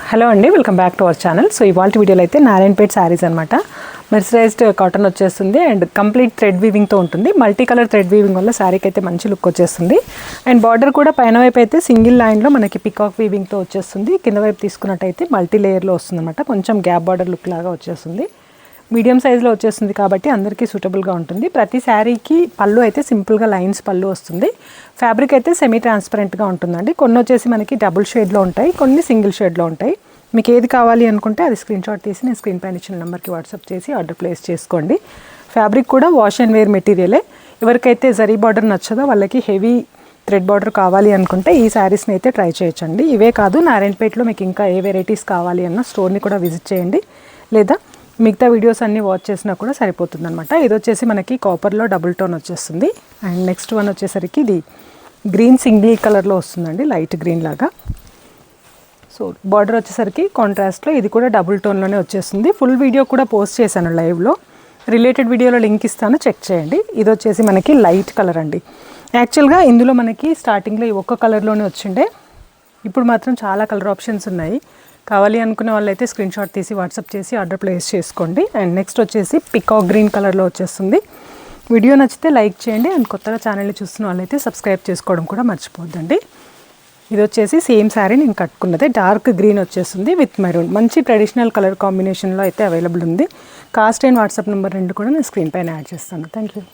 Hello అండి, welcome back to our channel. So ఇవాళ వీడియోలో అయితే నారాయణపేట్ శారీస్ అనమాట. మెర్సరైజ్డ్ కాటన్ వచ్చేస్తుంది అండ్ కంప్లీట్ థ్రెడ్ వీవింగ్తో ఉంటుంది. మల్టీ కలర్ థ్రెడ్ వీవింగ్ వల్ల శారీకి అయితే మంచి లుక్ వచ్చేస్తుంది. అండ్ బార్డర్ కూడా పైన వైపు అయితే సింగిల్ లైన్లో మనకి పికాక్ వీవింగ్తో వచ్చేస్తుంది. కింద వైపు తీసుకున్నట్టయితే మల్టీ లేయర్లో వస్తుంది అనమాట. కొంచెం గ్యాప్ బార్డర్ లుక్ లాగా వచ్చేస్తుంది. మీడియం సైజులో వచ్చేస్తుంది కాబట్టి అందరికీ సూటబుల్గా ఉంటుంది. ప్రతి శారీకి పళ్ళు అయితే సింపుల్గా లైన్స్ పళ్ళు వస్తుంది. ఫ్యాబ్రిక్ అయితే సెమీ ట్రాన్స్పరెంట్గా ఉంటుందండి. కొన్ని వచ్చేసి మనకి డబుల్ షేడ్లో ఉంటాయి, కొన్ని సింగిల్ షేడ్లో ఉంటాయి. మీకు ఏది కావాలి అనుకుంటే అది స్క్రీన్ షాట్ తీసి నేను స్క్రీన్ పైన ఇచ్చిన నెంబర్కి వాట్సాప్ చేసి ఆర్డర్ ప్లేస్ చేసుకోండి. ఫ్యాబ్రిక్ కూడా వాష్ అండ్ వేర్ మెటీరియలే. ఎవరికైతే జరీ బార్డర్ నచ్చదో వాళ్ళకి హెవీ థ్రెడ్ బార్డర్ కావాలి అనుకుంటే ఈ శారీస్ని అయితే ట్రై చేయొచ్చండి. ఇవే కాదు, నారాయణపేటలో మీకు ఇంకా ఏ వెరైటీస్ కావాలి అన్న స్టోర్ని కూడా విజిట్ చేయండి, లేదా మిగతా వీడియోస్ అన్నీ వాచ్ చేసినా కూడా సరిపోతుంది అనమాట. ఇది వచ్చేసి మనకి కాపర్లో డబుల్ టోన్ వచ్చేస్తుంది. అండ్ నెక్స్ట్ వన్ వచ్చేసరికి ఇది గ్రీన్ సింగిల్ కలర్లో వస్తుందండి, లైట్ గ్రీన్ లాగా. సో బార్డర్ వచ్చేసరికి కాంట్రాస్ట్లో ఇది కూడా డబుల్ టోన్లోనే వచ్చేస్తుంది. ఫుల్ వీడియో కూడా పోస్ట్ చేశాను లైవ్లో, రిలేటెడ్ వీడియోలో లింక్ ఇస్తాను, చెక్ చేయండి. ఇది వచ్చేసి మనకి లైట్ కలర్ అండి. యాక్చువల్గా ఇందులో మనకి స్టార్టింగ్లో ఈ ఒక్క కలర్లోనే వచ్చిండే, ఇప్పుడు మాత్రం చాలా కలర్ ఆప్షన్స్ ఉన్నాయి. కావాలి అనుకునే వాళ్ళైతే స్క్రీన్ షాట్ తీసి వాట్సాప్ చేసి ఆర్డర్ ప్లేస్ చేసుకోండి. అండ్ నెక్స్ట్ వచ్చేసి పికాక్ గ్రీన్ కలర్లో వచ్చేస్తుంది. వీడియో నచ్చితే లైక్ చేయండి. అండ్ కొత్తగా ఛానల్ని చూస్తున్న వాళ్ళైతే సబ్స్క్రైబ్ చేసుకోవడం కూడా మర్చిపోద్దండి. ఇది వచ్చేసి సేమ్ శారీ నేను కట్టుకున్నదే, డార్క్ గ్రీన్ వచ్చేస్తుంది విత్ మెరూన్. మంచి ట్రెడిషనల్ కలర్ కాంబినేషన్లో అయితే అవైలబుల్ ఉంది. కాస్ట్ అండ్ వాట్సాప్ నెంబర్ రెండు కూడా నేను స్క్రీన్ పైన యాడ్ చేస్తాను. Thank you.